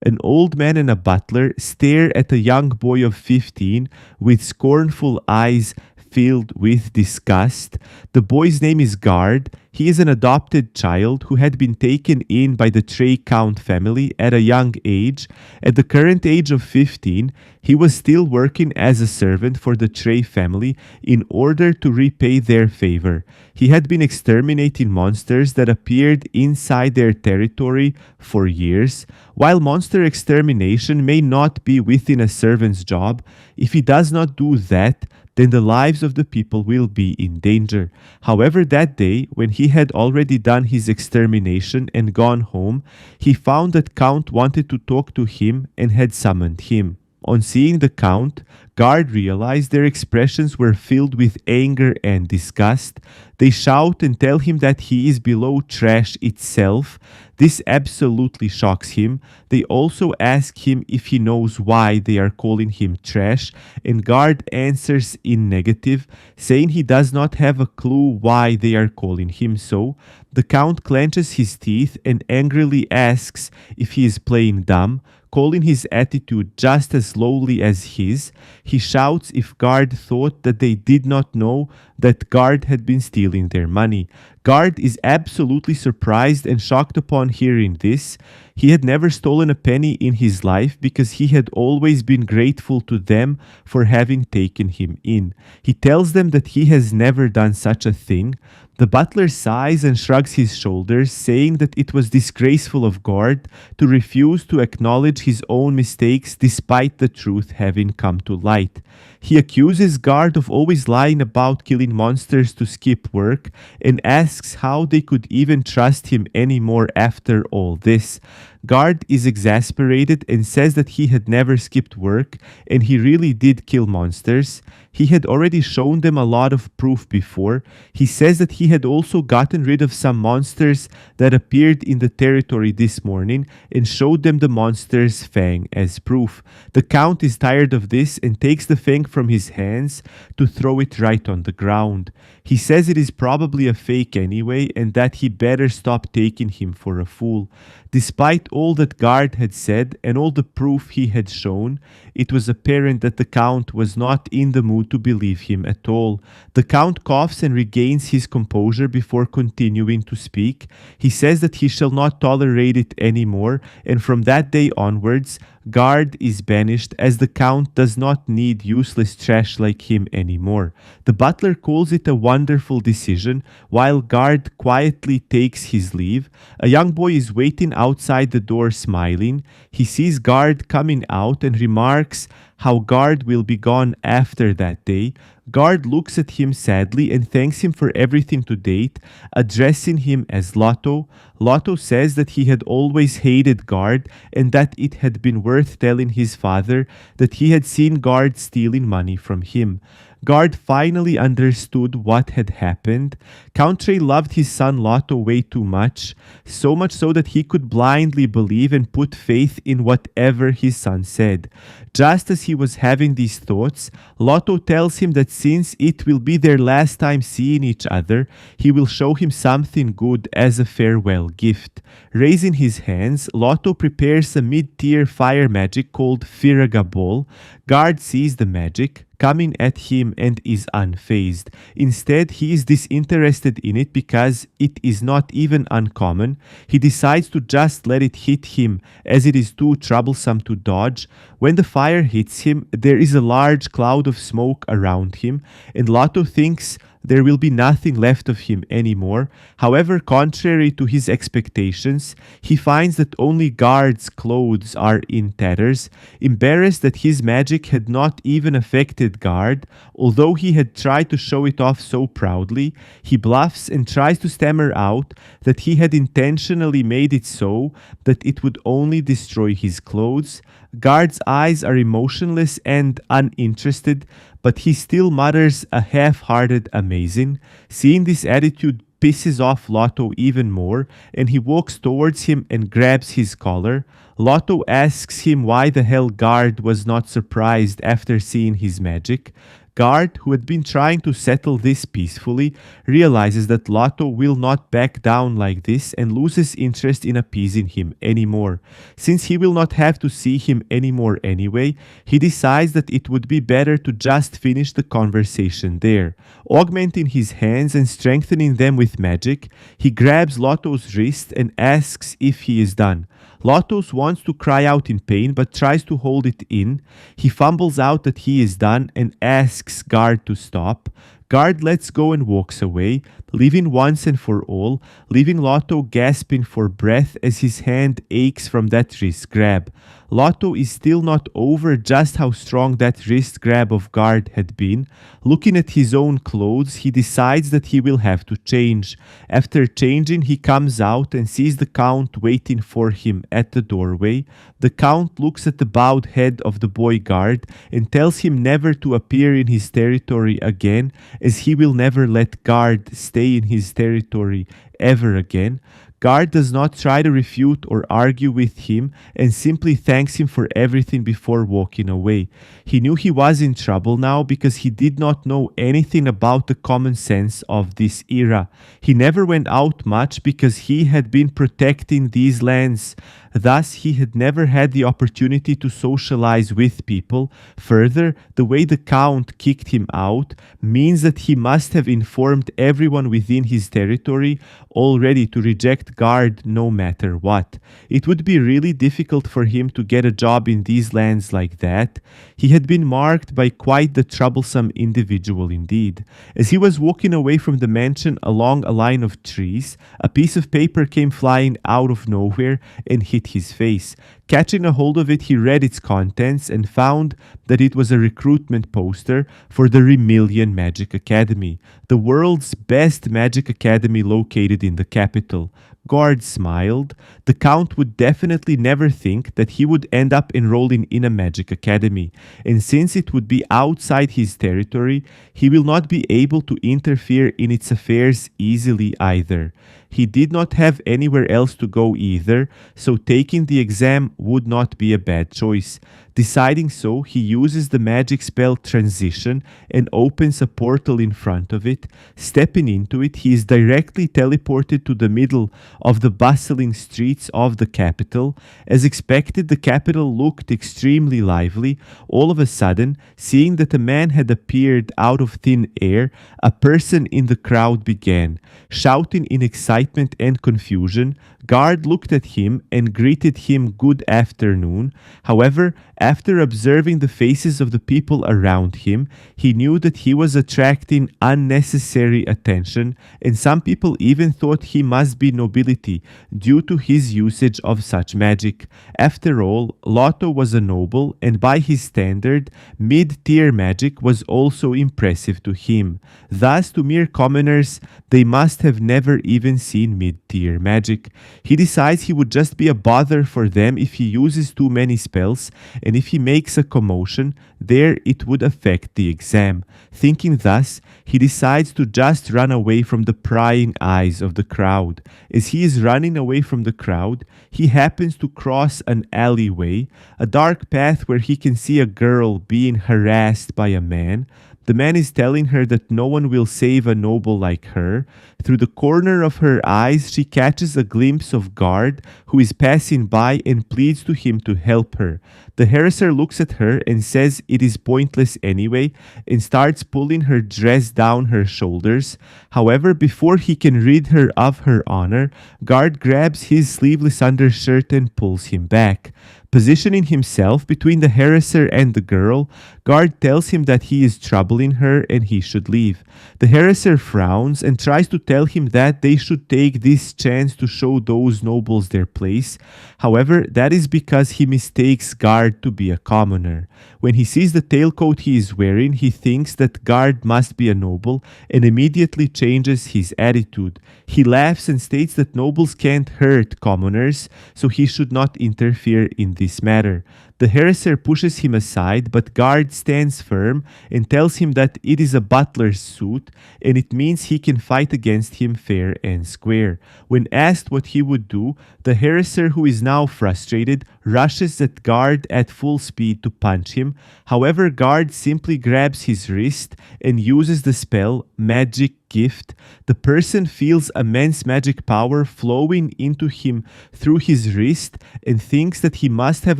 An old man and a butler stare at a young boy of 15 with scornful eyes filled with disgust. The boy's name is Guard. He is an adopted child who had been taken in by the Trey Count family at a young age. At the current age of 15, he was still working as a servant for the Trey family in order to repay their favor. He had been exterminating monsters that appeared inside their territory for years. While monster extermination may not be within a servant's job, if he does not do that, then the lives of the people will be in danger. However, that day, when he had already done his extermination and gone home, he found that Count wanted to talk to him and had summoned him. On seeing the Count, Guard realized their expressions were filled with anger and disgust. They shout and tell him that he is below trash itself. This absolutely shocks him. They also ask him if he knows why they are calling him trash, and Guard answers in negative, saying he does not have a clue why they are calling him so. The Count clenches his teeth and angrily asks if he is playing dumb, calling his attitude just as lowly as his. He shouts if Guard thought that they did not know that Guard had been stealing their money. Guard is absolutely surprised and shocked upon hearing this. He had never stolen a penny in his life because he had always been grateful to them for having taken him in. He tells them that he has never done such a thing. The butler sighs and shrugs his shoulders, saying that it was disgraceful of Guard to refuse to acknowledge his own mistakes despite the truth having come to light. He accuses Guard of always lying about killing monsters to skip work and asks how they could even trust him anymore after all this. Guard is exasperated and says that he had never skipped work and he really did kill monsters. He had already shown them a lot of proof before. He says that he had also gotten rid of some monsters that appeared in the territory this morning and showed them the monster's fang as proof. The Count is tired of this and takes the fang from his hands to throw it right on the ground. He says it is probably a fake anyway and that he better stop taking him for a fool. Despite all that Guard had said and all the proof he had shown, it was apparent that the Count was not in the mood to believe him at all. The Count coughs and regains his composure before continuing to speak. He says that he shall not tolerate it anymore, and from that day onwards, Guard is banished as the Count does not need useless trash like him anymore. The butler calls it a wonderful decision, while Guard quietly takes his leave. A young boy is waiting outside the door smiling. He sees Guard coming out and remarks how Guard will be gone after that day. Guard looks at him sadly and thanks him for everything to date, addressing him as Lotto. Lotto says that he had always hated Guard and that it had been worth telling his father that he had seen Guard stealing money from him. Guard finally understood what had happened. Count Trey loved his son Lotto way too much, so much so that he could blindly believe and put faith in whatever his son said. Just as he was having these thoughts, Lotto tells him that since it will be their last time seeing each other, he will show him something good as a farewell gift. Raising his hands, Lotto prepares a mid-tier fire magic called Firaga Ball. Guard sees the magic coming at him and is unfazed. Instead, he is disinterested in it because it is not even uncommon. He decides to just let it hit him as it is too troublesome to dodge. When the fire hits him, there is a large cloud of smoke around him, and Lotto thinks there will be nothing left of him anymore. However, contrary to his expectations, he finds that only Guard's clothes are in tatters. Embarrassed that his magic had not even affected Guard, although he had tried to show it off so proudly, he bluffs and tries to stammer out that he had intentionally made it so that it would only destroy his clothes. Guard's eyes are emotionless and uninterested, but he still mutters a half-hearted amazing. Seeing this attitude pisses off Lotto even more, and he walks towards him and grabs his collar. Lotto asks him why the hell Guard was not surprised after seeing his magic. Guard, who had been trying to settle this peacefully, realizes that Lotto will not back down like this and loses interest in appeasing him anymore. Since he will not have to see him anymore anyway, he decides that it would be better to just finish the conversation there. Augmenting his hands and strengthening them with magic, he grabs Lotto's wrist and asks if he is done. Lotus wants to cry out in pain but tries to hold it in. He fumbles out that he is done and asks Guard to stop. Guard lets go and walks away, leaving once and for all, leaving Lotto gasping for breath as his hand aches from that wrist grab. Lotto is still not over just how strong that wrist grab of Guard had been. Looking at his own clothes, he decides that he will have to change. After changing, he comes out and sees the Count waiting for him at the doorway. The Count looks at the bowed head of the boy Guard and tells him never to appear in his territory again, as he will never let Guard stay in his territory ever again. Guard does not try to refute or argue with him and simply thanks him for everything before walking away. He knew he was in trouble now because he did not know anything about the common sense of this era. He never went out much because he had been protecting these lands. Thus, he had never had the opportunity to socialize with people. Further, the way the Count kicked him out means that he must have informed everyone within his territory already to reject Guard no matter what. It would be really difficult for him to get a job in these lands like that. He had been marked by quite the troublesome individual indeed. As he was walking away from the mansion along a line of trees, a piece of paper came flying out of nowhere and hit his face. Catching a hold of it, he read its contents and found that it was a recruitment poster for the Remillion Magic Academy, the world's best magic academy located in the capital. Guard smiled. The Count would definitely never think that he would end up enrolling in a magic academy, and since it would be outside his territory, he will not be able to interfere in its affairs easily either. He did not have anywhere else to go either, so taking the exam would not be a bad choice. Deciding so, he uses the magic spell Transition and opens a portal in front of it. Stepping into it, he is directly teleported to the middle of the bustling streets of the capital. As expected, the capital looked extremely lively. All of a sudden, seeing that a man had appeared out of thin air, a person in the crowd began. Shouting in excitement and confusion, Guard looked at him and greeted him good afternoon. However, after observing the faces of the people around him, he knew that he was attracting unnecessary attention, and some people even thought he must be nobility due to his usage of such magic. After all, Lotto was a noble, and by his standard, mid-tier magic was also impressive to him. Thus, to mere commoners, they must have never even seen mid-tier magic. He decides he would just be a bother for them if he uses too many spells, and if he makes a commotion, there it would affect the exam. Thinking thus, he decides to just run away from the prying eyes of the crowd. As he is running away from the crowd, he happens to cross an alleyway, a dark path where he can see a girl being harassed by a man. The man is telling her that no one will save a noble like her. Through the corner of her eyes, she catches a glimpse of Guard, who is passing by, and pleads to him to help her. The harasser looks at her and says it is pointless anyway, and starts pulling her dress down her shoulders. However, before he can rid her of her honor, Guard grabs his sleeveless undershirt and pulls him back. Positioning himself between the harasser and the girl, Guard tells him that he is troubling her and he should leave. The harasser frowns and tries to tell him that they should take this chance to show those nobles their place. However, that is because he mistakes Guard to be a commoner. When he sees the tailcoat he is wearing, he thinks that Guard must be a noble and immediately changes his attitude. He laughs and states that nobles can't hurt commoners, so he should not interfere in this this matter. The harasser pushes him aside, but Guard stands firm and tells him that it is a butler's suit and it means he can fight against him fair and square. When asked what he would do, the harasser, who is now frustrated, rushes at Guard at full speed to punch him. However, Guard simply grabs his wrist and uses the spell Magic Gift. The person feels immense magic power flowing into him through his wrist and thinks that he must have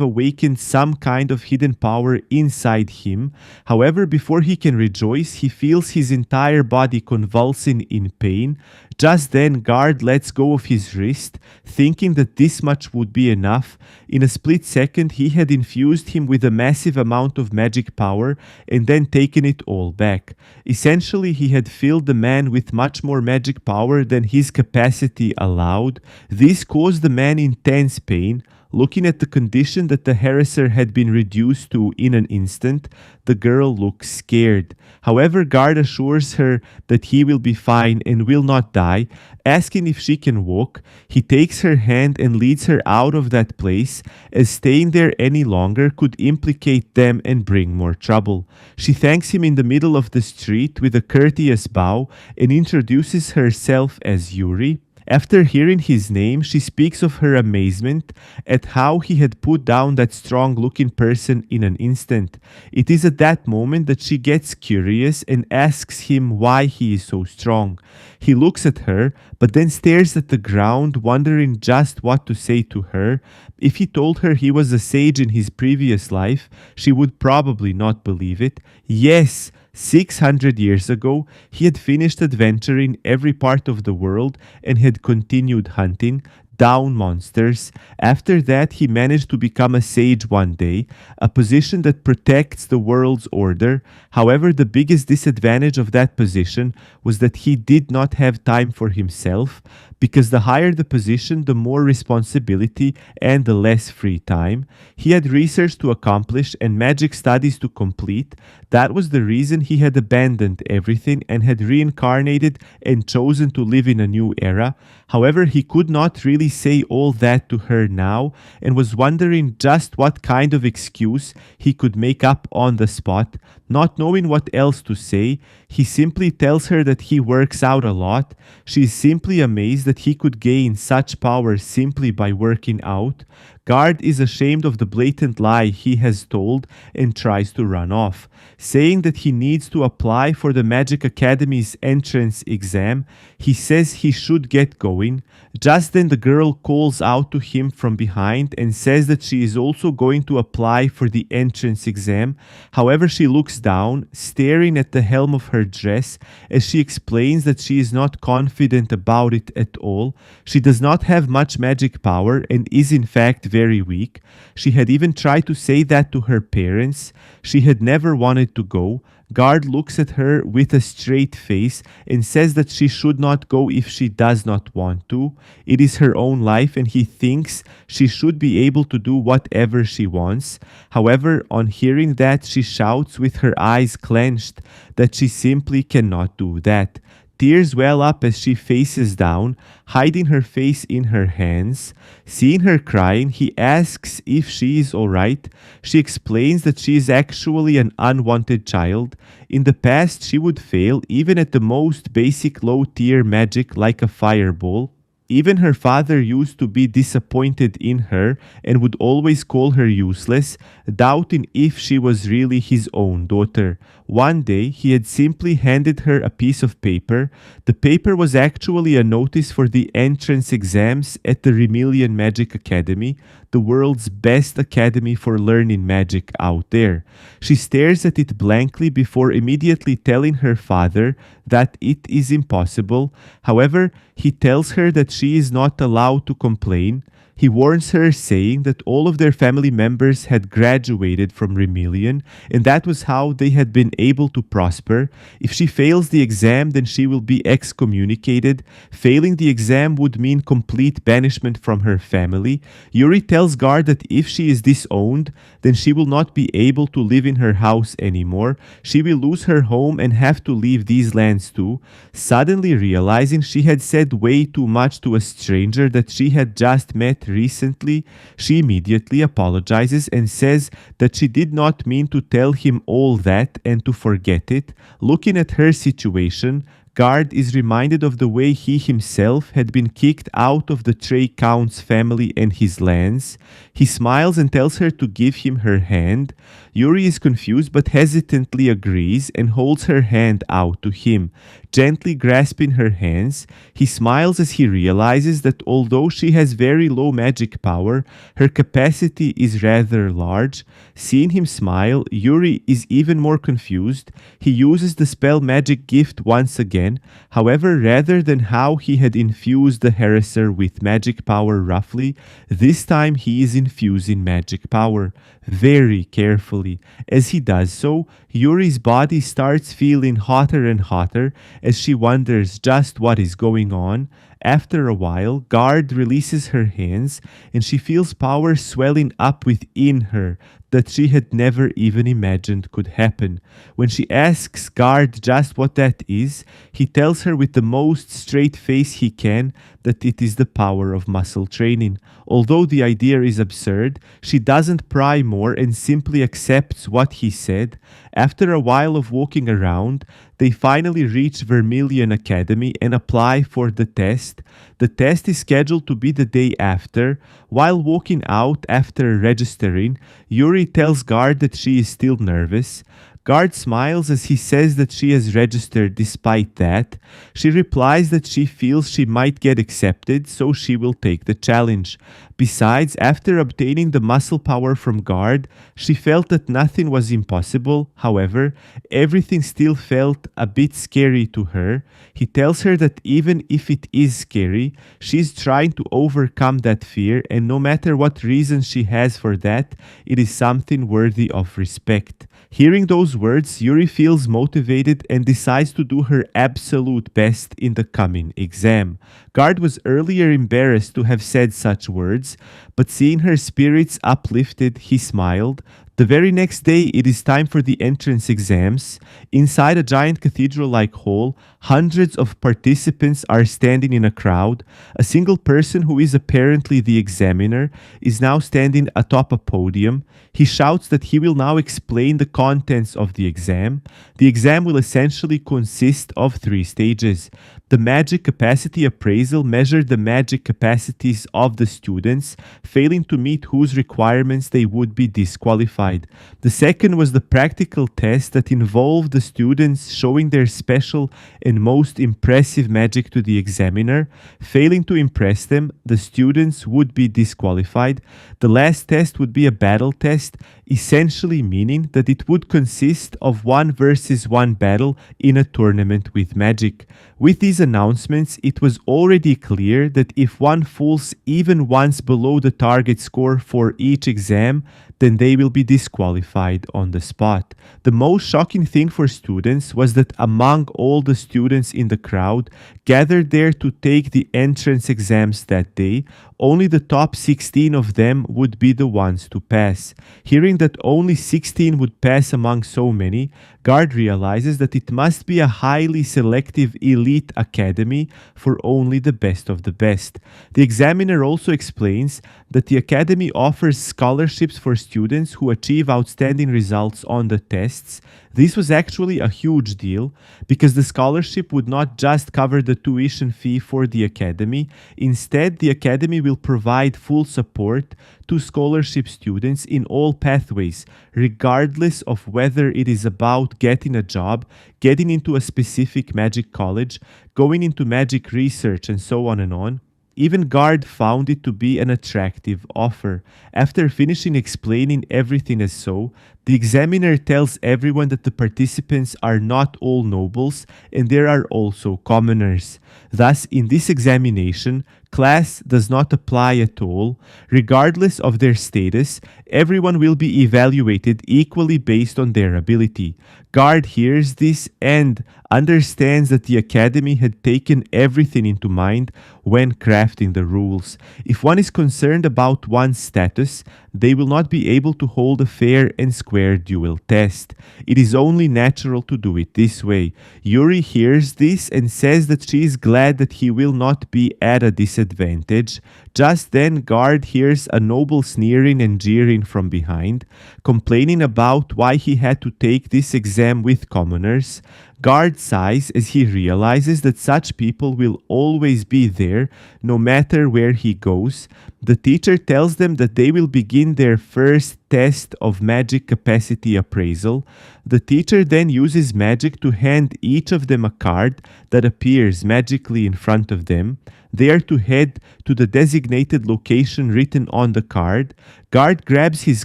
awakened some kind of hidden power inside him. However, before he can rejoice, he feels his entire body convulsing in pain. Just then, Guard lets go of his wrist, thinking that this much would be enough. In a split second, he had infused him with a massive amount of magic power and then taken it all back. Essentially, he had filled the man with much more magic power than his capacity allowed. This caused the man intense pain. Looking at the condition that the harasser had been reduced to in an instant, the girl looks scared. However, Guard assures her that he will be fine and will not die. Asking if she can walk, he takes her hand and leads her out of that place, as staying there any longer could implicate them and bring more trouble. She thanks him in the middle of the street with a courteous bow and introduces herself as Yuri. After hearing his name, she speaks of her amazement at how he had put down that strong-looking person in an instant. It is at that moment that she gets curious and asks him why he is so strong. He looks at her, but then stares at the ground, wondering just what to say to her. If he told her he was a sage in his previous life, she would probably not believe it. Yes, 600 years ago, he had finished adventuring every part of the world and had continued hunting down monsters. After that, he managed to become a sage one day, a position that protects the world's order. However, the biggest disadvantage of that position was that he did not have time for himself, because the higher the position, the more responsibility and the less free time. He had research to accomplish and magic studies to complete. That was the reason he had abandoned everything and had reincarnated and chosen to live in a new era. However, he could not really say all that to her now and was wondering just what kind of excuse he could make up on the spot. Not knowing what else to say, he simply tells her that he works out a lot. She is simply amazed that he could gain such power simply by working out. Guard is ashamed of the blatant lie he has told and tries to run off, saying that he needs to apply for the Magic Academy's entrance exam. He says he should get going. Just then the girl calls out to him from behind and says that she is also going to apply for the entrance exam. However, she looks down, staring at the hem of her dress, as she explains that she is not confident about it at all. She does not have much magic power and is in fact very weak. She had even tried to say that to her parents. She had never wanted to go. Guard looks at her with a straight face and says that she should not go if she does not want to. It is her own life and he thinks she should be able to do whatever she wants. However, on hearing that, she shouts with her eyes clenched that she simply cannot do that. Tears well up as she faces down, hiding her face in her hands. Seeing her crying, he asks if she is alright. She explains that she is actually an unwanted child. In the past, she would fail even at the most basic low-tier magic like a fireball. Even her father used to be disappointed in her and would always call her useless, doubting if she was really his own daughter. One day, he had simply handed her a piece of paper. The paper was actually a notice for the entrance exams at the Remilian Magic Academy, the world's best academy for learning magic out there. She stares at it blankly before immediately telling her father that it is impossible. However, he tells her that she is not allowed to complain. He warns her, saying that all of their family members had graduated from Remilian, and that was how they had been able to prosper. If she fails the exam, then she will be excommunicated. Failing the exam would mean complete banishment from her family. Yuri tells Guard that if she is disowned, then she will not be able to live in her house anymore. She will lose her home and have to leave these lands too. Suddenly realizing she had said way too much to a stranger that she had just met met recently. She immediately apologizes and says that she did not mean to tell him all that and to forget it. Looking at her situation, Guard is reminded of the way he himself had been kicked out of the Trey Count's family and his lands. He smiles and tells her to give him her hand. Yuri is confused but hesitantly agrees and holds her hand out to him. Gently grasping her hands, he smiles as he realizes that although she has very low magic power, her capacity is rather large. Seeing him smile, Yuri is even more confused. He uses the spell magic gift once again. However, rather than how he had infused the harasser with magic power roughly, this time he is infusing magic power very carefully. As he does so, Yuri's body starts feeling hotter and hotter as she wonders just what is going on. After a while, Guard releases her hands and she feels power swelling up within her that she had never even imagined could happen. When she asks Guard just what that is, he tells her with the most straight face he can that it is the power of muscle training. Although the idea is absurd, she doesn't pry more and simply accepts what he said. After a while of walking around, they finally reach Vermilion Academy and apply for the test. The test is scheduled to be the day after. While walking out after registering, Yuri tells Guard that she is still nervous. Guard smiles as he says that she has registered despite that. She replies that she feels she might get accepted, so she will take the challenge. Besides, after obtaining the muscle power from Guard, she felt that nothing was impossible. However, everything still felt a bit scary to her. He tells her that even if it is scary, she's trying to overcome that fear, and no matter what reason she has for that, it is something worthy of respect. Hearing those words, Yuri feels motivated and decides to do her absolute best in the coming exam. Guard was earlier embarrassed to have said such words, but seeing her spirits uplifted, he smiled. The very next day, it is time for the entrance exams. Inside a giant cathedral-like hall, hundreds of participants are standing in a crowd. A single person who is apparently the examiner is now standing atop a podium. He shouts that he will now explain the contents of the exam. The exam will essentially consist of 3 stages. The magic capacity appraisal measured the magic capacities of the students, failing to meet whose requirements they would be disqualified. The second was the practical test that involved the students showing their special and most impressive magic to the examiner. Failing to impress them, the students would be disqualified. The last test would be a battle test, essentially meaning that it would consist of 1 versus 1 battle in a tournament with magic. With these announcements, it was already clear that if one falls even once below the target score for each exam, then they will be disqualified on the spot. The most shocking thing for students was that among all the students in the crowd gathered there to take the entrance exams that day, only the top 16 of them would be the ones to pass. Hearing that only 16 would pass among so many, Guard realizes that it must be a highly selective elite academy for only the best of the best. The examiner also explains that the academy offers scholarships for students who achieve outstanding results on the tests. This was actually a huge deal because the scholarship would not just cover the tuition fee for the academy. Instead, the academy will provide full support to scholarship students in all pathways, regardless of whether it is about getting a job, getting into a specific magic college, going into magic research, and so on and on. Even Guard found it to be an attractive offer. After finishing explaining everything as so, the examiner tells everyone that the participants are not all nobles and there are also commoners. Thus, in this examination, class does not apply at all. Regardless of their status, everyone will be evaluated equally based on their ability. Guard hears this and understands that the academy had taken everything into mind when crafting the rules. If one is concerned about one's status, they will not be able to hold a fair and square duel test. It is only natural to do it this way. Yuri hears this and says that she is glad that he will not be at a disadvantage. Just then, Guard hears a noble sneering and jeering from behind, complaining about why he had to take this exam with commoners. Guard sighs as he realizes that such people will always be there, no matter where he goes. The teacher tells them that they will begin their first test of magic capacity appraisal. The teacher then uses magic to hand each of them a card that appears magically in front of them. They are to head to the designated location written on the card. Guard grabs his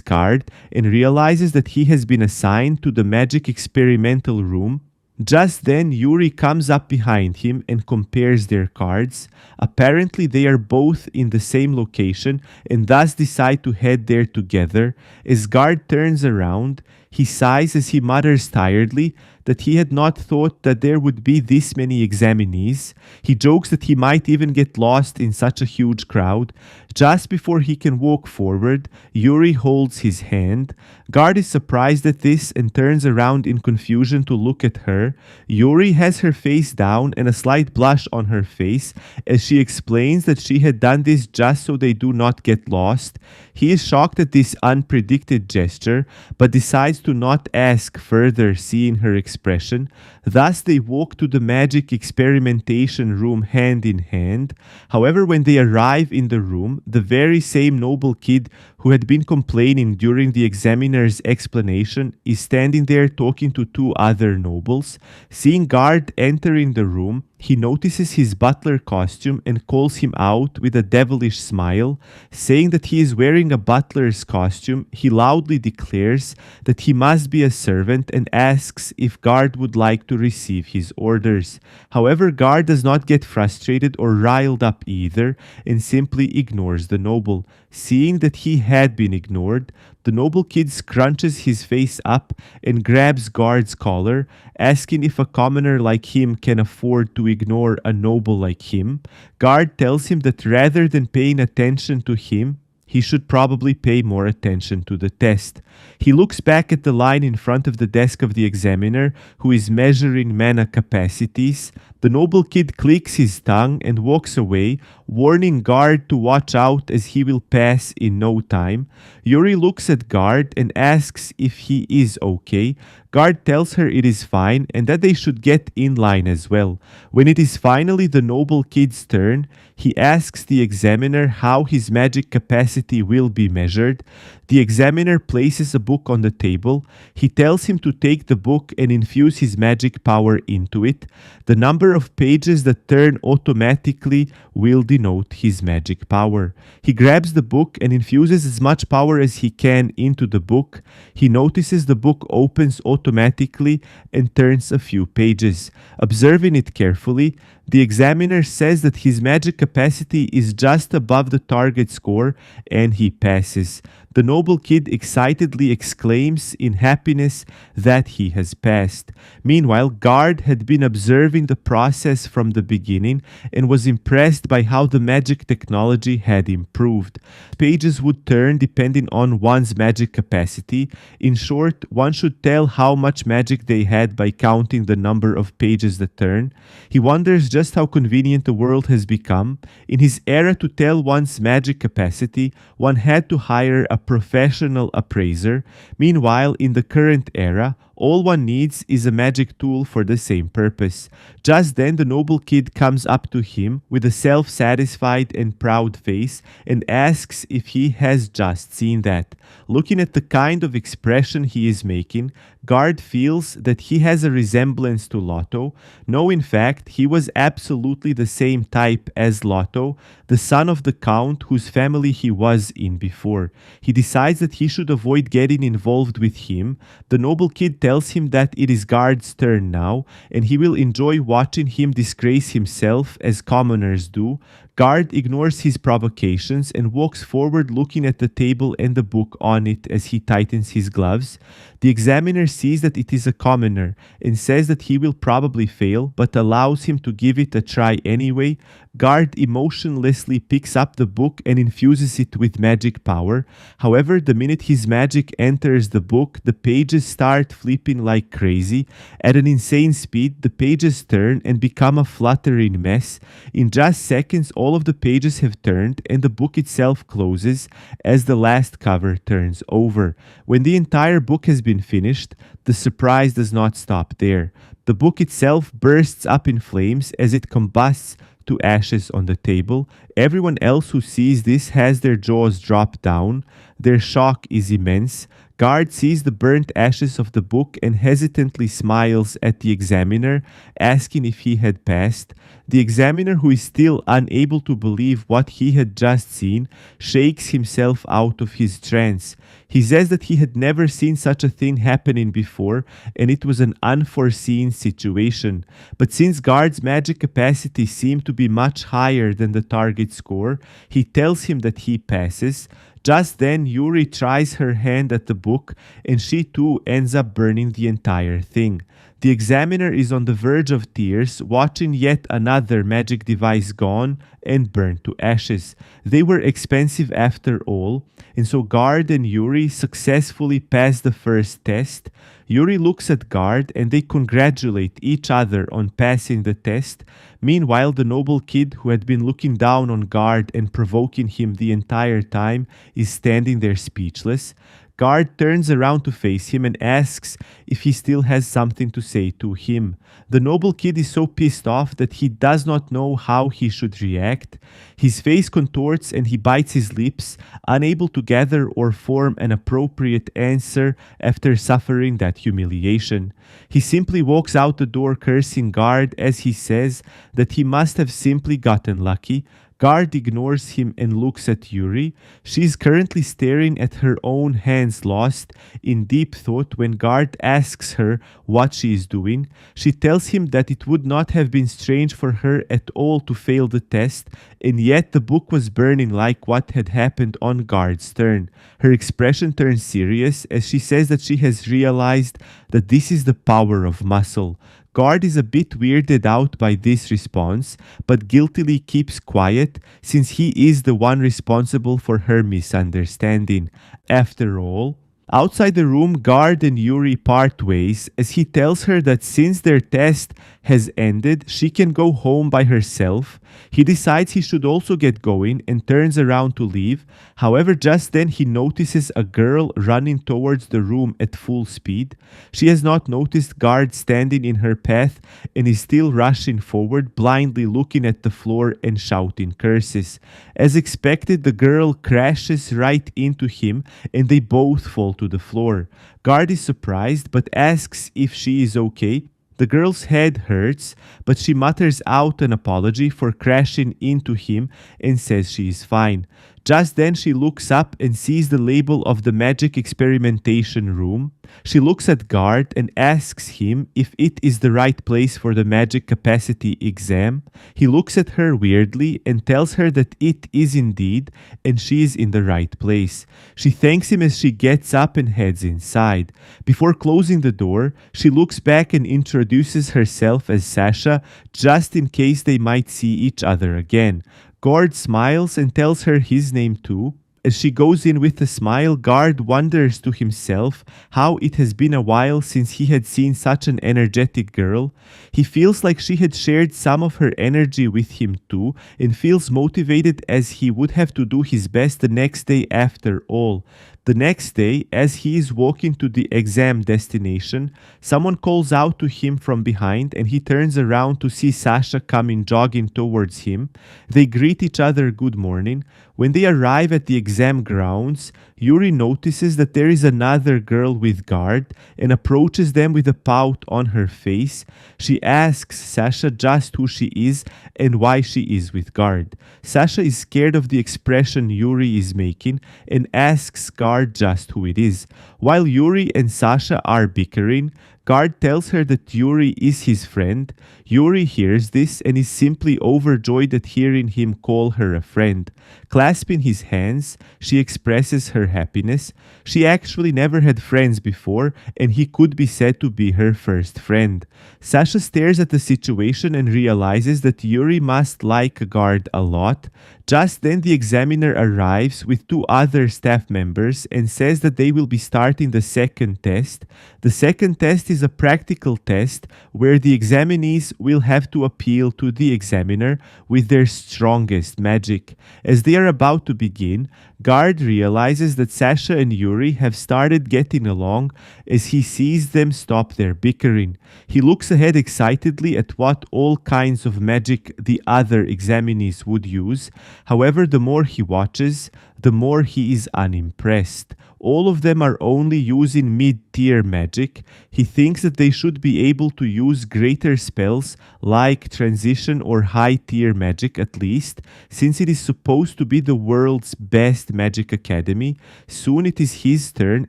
card and realizes that he has been assigned to the magic experimental room. Just then, Yuri comes up behind him and compares their cards. Apparently, they are both in the same location and thus decide to head there together. As Guard turns around, he sighs as he mutters tiredly that he had not thought that there would be this many examinees. He jokes that he might even get lost in such a huge crowd. Just before he can walk forward, Yuri holds his hand. Guard is surprised at this and turns around in confusion to look at her. Yuri has her face down and a slight blush on her face as she explains that she had done this just so they do not get lost. He is shocked at this unpredicted gesture, but decides to not ask further, seeing her expression. Thus they walk to the magic experimentation room hand in hand. However, when they arrive in the room, the very same noble kid who had been complaining during the examiner's explanation is standing there talking to two other nobles. Seeing Guard entering the room, he notices his butler costume and calls him out with a devilish smile. Saying that he is wearing a butler's costume, he loudly declares that he must be a servant and asks if Guard would like to receive his orders. However, Guard does not get frustrated or riled up either and simply ignores the noble. Seeing that he had been ignored, the noble kid scrunches his face up and grabs Guard's collar, asking if a commoner like him can afford to ignore a noble like him. Guard tells him that rather than paying attention to him, he should probably pay more attention to the test. He looks back at the line in front of the desk of the examiner, who is measuring mana capacities. The noble kid clicks his tongue and walks away, warning Guard to watch out as he will pass in no time. Yuri looks at Guard and asks if he is okay. Guard tells her it is fine and that they should get in line as well. When it is finally the noble kid's turn, he asks the examiner how his magic capacity will be measured. The examiner places a book on the table. He tells him to take the book and infuse his magic power into it. The number of pages that turn automatically will denote his magic power. He grabs the book and infuses as much power as he can into the book. He notices the book opens automatically and turns a few pages. Observing it carefully, the examiner says that his magic capacity is just above the target score and he passes. The noble kid excitedly exclaims in happiness that he has passed. Meanwhile, Guard had been observing the process from the beginning and was impressed by how the magic technology had improved. Pages would turn depending on one's magic capacity. In short, one should tell how much magic they had by counting the number of pages that turn. He wonders just how convenient the world has become. In his era, to tell one's magic capacity, one had to hire a professional appraiser. Meanwhile, in the current era, all one needs is a magic tool for the same purpose. Just then, the noble kid comes up to him with a self-satisfied and proud face and asks if he has just seen that. Looking at the kind of expression he is making, Guard feels that he has a resemblance to Lotto. No, in fact, he was absolutely the same type as Lotto, the son of the count whose family he was in before. He decides that he should avoid getting involved with him. The noble kid tells him that it is Guard's turn now, and he will enjoy watching him disgrace himself as commoners do. Guard ignores his provocations and walks forward looking at the table and the book on it as he tightens his gloves. The examiner sees that it is a commoner and says that he will probably fail, but allows him to give it a try anyway. Guard emotionlessly picks up the book and infuses it with magic power. However, the minute his magic enters the book, the pages start flipping like crazy. At an insane speed, the pages turn and become a fluttering mess. In just seconds, all of the pages have turned and the book itself closes as the last cover turns over. When the entire book has been finished, the surprise does not stop there. The book itself bursts up in flames as it combusts to ashes on the table. Everyone else who sees this has their jaws drop down. Their shock is immense. Guard sees the burnt ashes of the book and hesitantly smiles at the examiner, asking if he had passed. The examiner, who is still unable to believe what he had just seen, shakes himself out of his trance. He says that he had never seen such a thing happening before, and it was an unforeseen situation. But since Guard's magic capacity seemed to be much higher than the target score, he tells him that he passes. Just then, Yuri tries her hand at the book, and she too ends up burning the entire thing. The examiner is on the verge of tears, watching yet another magic device gone and burned to ashes. They were expensive after all, and so Guard and Yuri successfully pass the first test. Yuri looks at Guard and they congratulate each other on passing the test. Meanwhile, the noble kid who had been looking down on Guard and provoking him the entire time is standing there speechless. Guard turns around to face him and asks if he still has something to say to him. The noble kid is so pissed off that he does not know how he should react. His face contorts and he bites his lips, unable to gather or form an appropriate answer after suffering that humiliation. He simply walks out the door cursing Guard as he says that he must have simply gotten lucky. Guard ignores him and looks at Yuri. She is currently staring at her own hands, lost in deep thought when Guard asks her what she is doing. She tells him that it would not have been strange for her at all to fail the test, and yet the book was burning like what had happened on Guard's turn. Her expression turns serious as she says that she has realized that this is the power of muscle. Guard is a bit weirded out by this response, but guiltily keeps quiet since he is the one responsible for her misunderstanding. After all, outside the room, Guard and Yuri part ways as he tells her that since their test has ended, she can go home by herself. He decides he should also get going and turns around to leave. However, just then he notices a girl running towards the room at full speed. She has not noticed Guard standing in her path and is still rushing forward, blindly looking at the floor and shouting curses. As expected, the girl crashes right into him and they both fall to the floor. Guard is surprised but asks if she is okay. The girl's head hurts, but she mutters out an apology for crashing into him and says she is fine. Just then she looks up and sees the label of the magic experimentation room. She looks at Guard and asks him if it is the right place for the magic capacity exam. He looks at her weirdly and tells her that it is indeed, and she is in the right place. She thanks him as she gets up and heads inside. Before closing the door, she looks back and introduces herself as Sasha, just in case they might see each other again. Guard smiles and tells her his name too. As she goes in with a smile, Guard wonders to himself how it has been a while since he had seen such an energetic girl. He feels like she had shared some of her energy with him too, and feels motivated as he would have to do his best the next day after all. The next day, as he is walking to the exam destination, someone calls out to him from behind and he turns around to see Sasha coming jogging towards him. They greet each other good morning. When they arrive at the exam grounds, Yuri notices that there is another girl with Guard and approaches them with a pout on her face. She asks Sasha just who she is and why she is with Guard. Sasha is scared of the expression Yuri is making and asks Guard just who it is. While Yuri and Sasha are bickering, Guard tells her that Yuri is his friend. Yuri hears this and is simply overjoyed at hearing him call her a friend. Clasping his hands, she expresses her happiness. She actually never had friends before, and he could be said to be her first friend. Sasha stares at the situation and realizes that Yuri must like Guard a lot. Just then, the examiner arrives with two other staff members and says that they will be starting the second test. The second test is a practical test where the examinees will have to appeal to the examiner with their strongest magic. As they are about to begin, Guard realizes that Sasha and Yuri have started getting along as he sees them stop their bickering. He looks ahead excitedly at what all kinds of magic the other examinees would use. However, the more he watches, the more he is unimpressed. All of them are only using mid-tier magic. He thinks that they should be able to use greater spells like transition or high-tier magic at least, since it is supposed to be the world's best magic academy. Soon it is his turn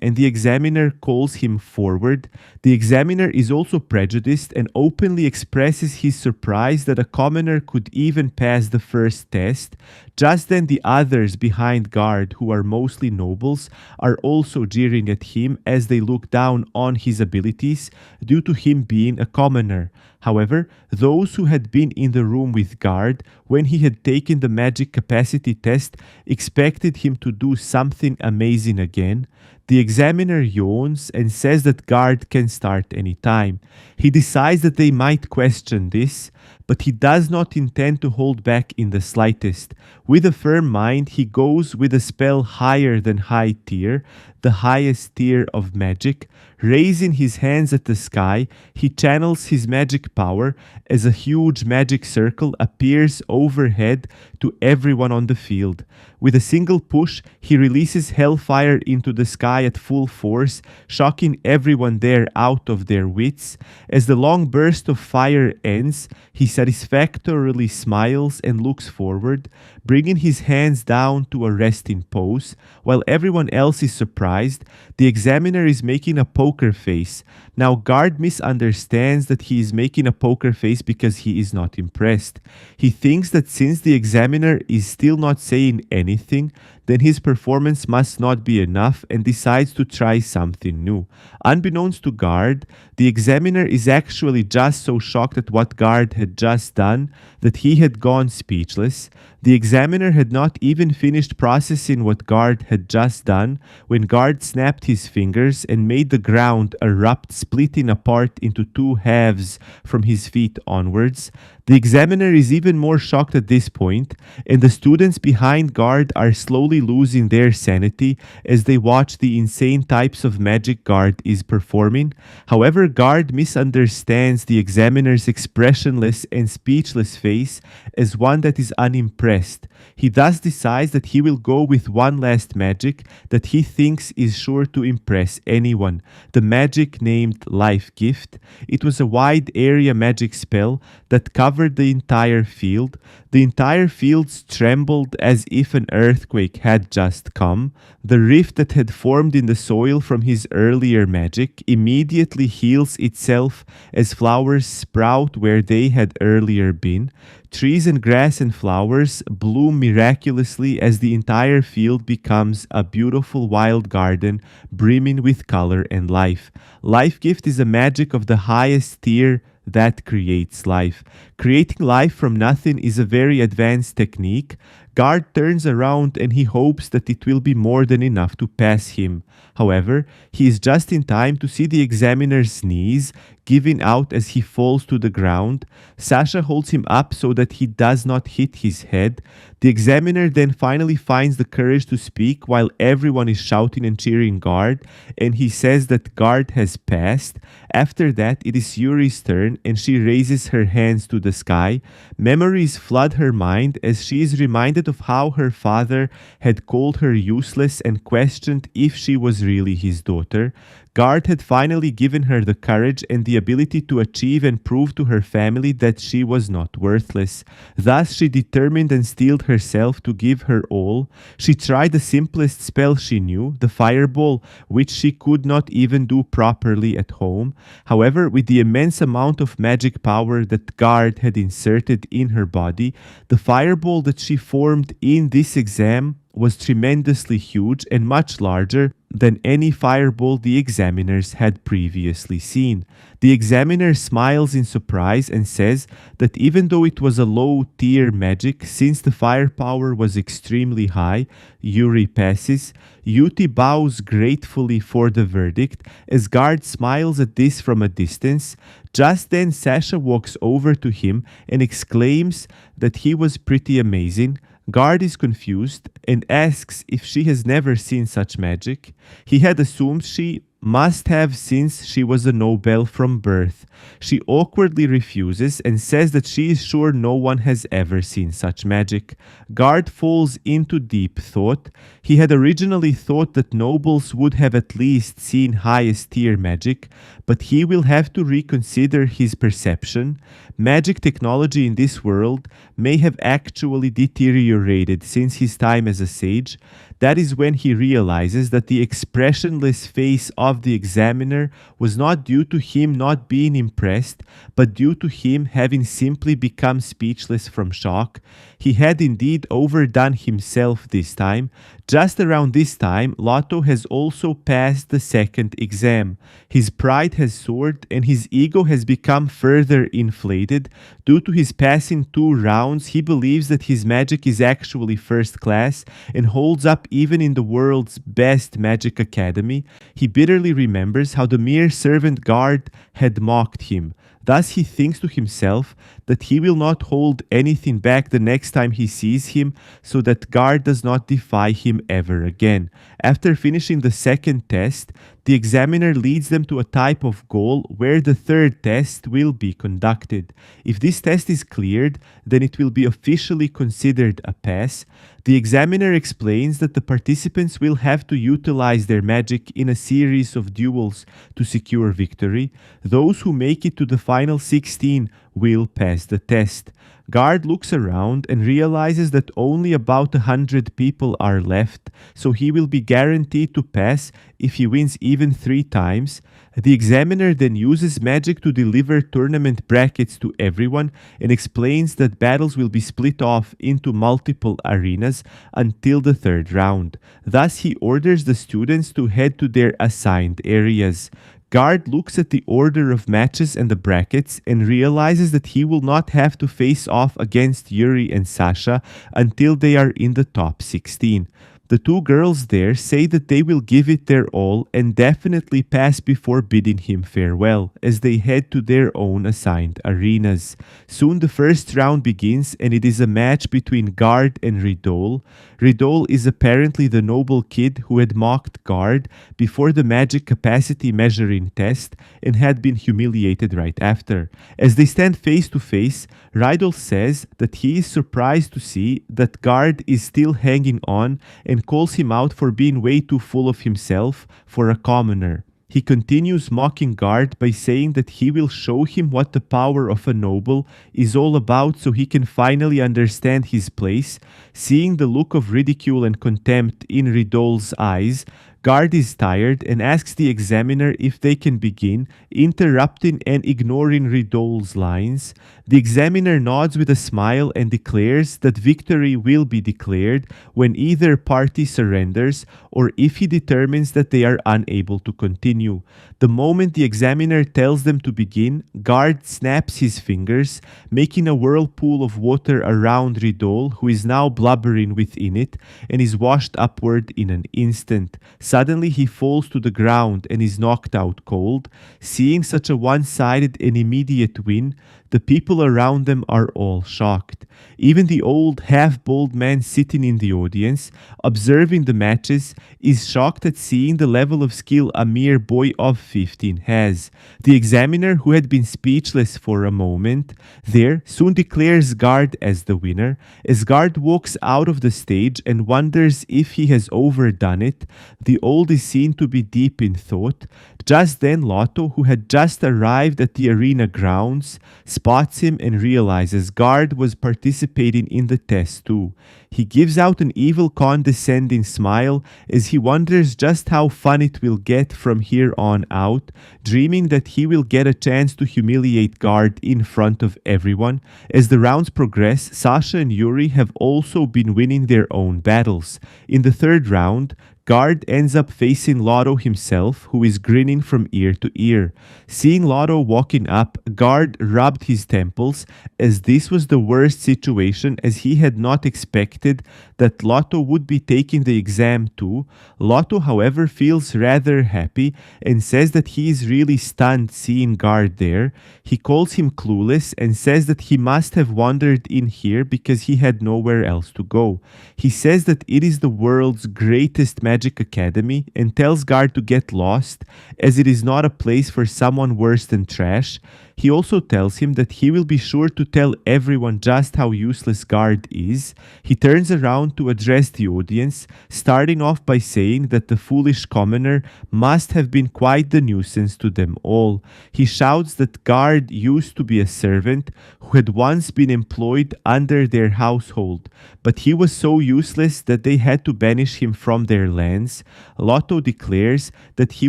and the examiner calls him forward. The examiner is also prejudiced and openly expresses his surprise that a commoner could even pass the first test. Just then the others behind Guard, who are mostly nobles, are also jeering at him as they look down on his abilities due to him being a commoner. However, those who had been in the room with Guard when he had taken the magic capacity test expected him to do something amazing again. The examiner yawns and says that Guard can start any time. He decides that they might question this, but he does not intend to hold back in the slightest. With a firm mind, he goes with a spell higher than high tier, the highest tier of magic. Raising his hands at the sky, he channels his magic power as a huge magic circle appears overhead to everyone on the field. With a single push, he releases hellfire into the sky at full force, shocking everyone there out of their wits. As the long burst of fire ends, he satisfactorily smiles and looks forward, bringing his hands down to a resting pose. While everyone else is surprised, the examiner is making a poker face. Now, Guard misunderstands that he is making a poker face because he is not impressed. He thinks that since the examiner is still not saying anything, then his performance must not be enough and decides to try something new. Unbeknownst to Guard, the examiner is actually just so shocked at what Guard had just done that he had gone speechless. The examiner had not even finished processing what Guard had just done when Guard snapped his fingers and made the ground erupt, splitting apart into two halves from his feet onwards. The examiner is even more shocked at this point, and the students behind Guard are slowly losing their sanity as they watch the insane types of magic Guard is performing. However, Guard misunderstands the examiner's expressionless and speechless face as one that is unimpressed. He thus decides that he will go with one last magic that he thinks is sure to impress anyone, the magic named Life Gift. It was a wide area magic spell that covered the entire field. The entire field trembled as if an earthquake had just come. The rift that had formed in the soil from his earlier magic immediately heals itself as flowers sprout where they had earlier been. Trees and grass and flowers bloom miraculously as the entire field becomes a beautiful wild garden brimming with color and life. Life Gift is a magic of the highest tier that creates life. Creating life from nothing is a very advanced technique. Guard turns around and he hopes that it will be more than enough to pass him. However, he is just in time to see the examiner's sneeze, giving out as he falls to the ground. Sasha holds him up so that he does not hit his head. The examiner then finally finds the courage to speak while everyone is shouting and cheering Guard, and he says that Guard has passed. After that, it is Yuri's turn, and she raises her hands to the sky. Memories flood her mind as she is reminded of how her father had called her useless and questioned if she was really his daughter. Guard had finally given her the courage and the ability to achieve and prove to her family that she was not worthless. Thus, she determined and steeled herself to give her all. She tried the simplest spell she knew, the fireball, which she could not even do properly at home. However, with the immense amount of magic power that Guard had inserted in her body, the fireball that she formed in this exam was tremendously huge and much larger than any fireball the examiners had previously seen. The examiner smiles in surprise and says that even though it was a low-tier magic, since the firepower was extremely high, Yuri passes. Yuti bows gratefully for the verdict as Guard smiles at this from a distance. Just then Sasha walks over to him and exclaims that he was pretty amazing. Guard is confused and asks if she has never seen such magic. He had assumed she must have since she was a Nobel from birth. She awkwardly refuses and says that she is sure no one has ever seen such magic. Guard falls into deep thought. He had originally thought that nobles would have at least seen highest tier magic, but he will have to reconsider his perception. Magic technology in this world may have actually deteriorated since his time as a sage. That is when he realizes that the expressionless face of the examiner was not due to him not being impressed, but due to him having simply become speechless from shock. He had indeed overdone himself this time. Just around this time, Lotto has also passed the second exam. His pride has soared and his ego has become further inflated. Due to his passing 2 rounds, he believes that his magic is actually first class and holds up even in the world's best magic academy. He bitterly remembers how the mere servant Guard had mocked him. Thus he thinks to himself that he will not hold anything back the next time he sees him, so that Guard does not defy him ever again. After finishing the second test, the examiner leads them to a type of goal where the third test will be conducted. If this test is cleared, then it will be officially considered a pass. The examiner explains that the participants will have to utilize their magic in a series of duels to secure victory. Those who make it to the final 16 will pass the test. Guard looks around and realizes that only about 100 people are left, so he will be guaranteed to pass if he wins even 3 times. The examiner then uses magic to deliver tournament brackets to everyone and explains that battles will be split off into multiple arenas until the 3rd round. Thus, he orders the students to head to their assigned areas. Guard looks at the order of matches and the brackets and realizes that he will not have to face off against Yuri and Sasha until they are in the top 16. The 2 girls there say that they will give it their all and definitely pass before bidding him farewell as they head to their own assigned arenas. Soon the first round begins and it is a match between Guard and Ridol. Ridol is apparently the noble kid who had mocked Guard before the magic capacity measuring test and had been humiliated right after. As they stand face to face, Ridol says that he is surprised to see that Guard is still hanging on and calls him out for being way too full of himself for a commoner. He continues mocking Guard by saying that he will show him what the power of a noble is all about so he can finally understand his place. Seeing the look of ridicule and contempt in Ridol's eyes, Guard is tired and asks the examiner if they can begin, interrupting and ignoring Ridol's lines. The examiner nods with a smile and declares that victory will be declared when either party surrenders or if he determines that they are unable to continue. The moment the examiner tells them to begin, Guard snaps his fingers, making a whirlpool of water around Ridol, who is now blubbering within it and is washed upward in an instant. Suddenly, he falls to the ground and is knocked out cold. Seeing such a one sided and immediate win, the people around them are all shocked. Even the old, half bald man sitting in the audience, observing the matches, is shocked at seeing the level of skill a mere boy of 15 has. The examiner, who had been speechless for a moment, there soon declares Guard as the winner. As Guard walks out of the stage and wonders if he has overdone it, the old is seen to be deep in thought. Just then, Lotto, who had just arrived at the arena grounds, spots him and realizes Guard was participating in the test too. He gives out an evil, condescending smile as he wonders just how fun it will get from here on out, dreaming that he will get a chance to humiliate Guard in front of everyone. As the rounds progress, Sasha and Yuri have also been winning their own battles. In the third round, Guard ends up facing Lotto himself, who is grinning from ear to ear. Seeing Lotto walking up, Guard rubbed his temples, as this was the worst situation, as he had not expected that Lotto would be taking the exam too. Lotto, however, feels rather happy and says that he is really stunned seeing Guard there. He calls him clueless and says that he must have wandered in here because he had nowhere else to go. He says that it is the world's greatest magic academy and tells Guard to get lost, as it is not a place for someone worse than trash. He also tells him that he will be sure to tell everyone just how useless Guard is. He turns around to address the audience, starting off by saying that the foolish commoner must have been quite the nuisance to them all. He shouts that Guard used to be a servant who had once been employed under their household, but he was so useless that they had to banish him from their lands. Lotto declares that he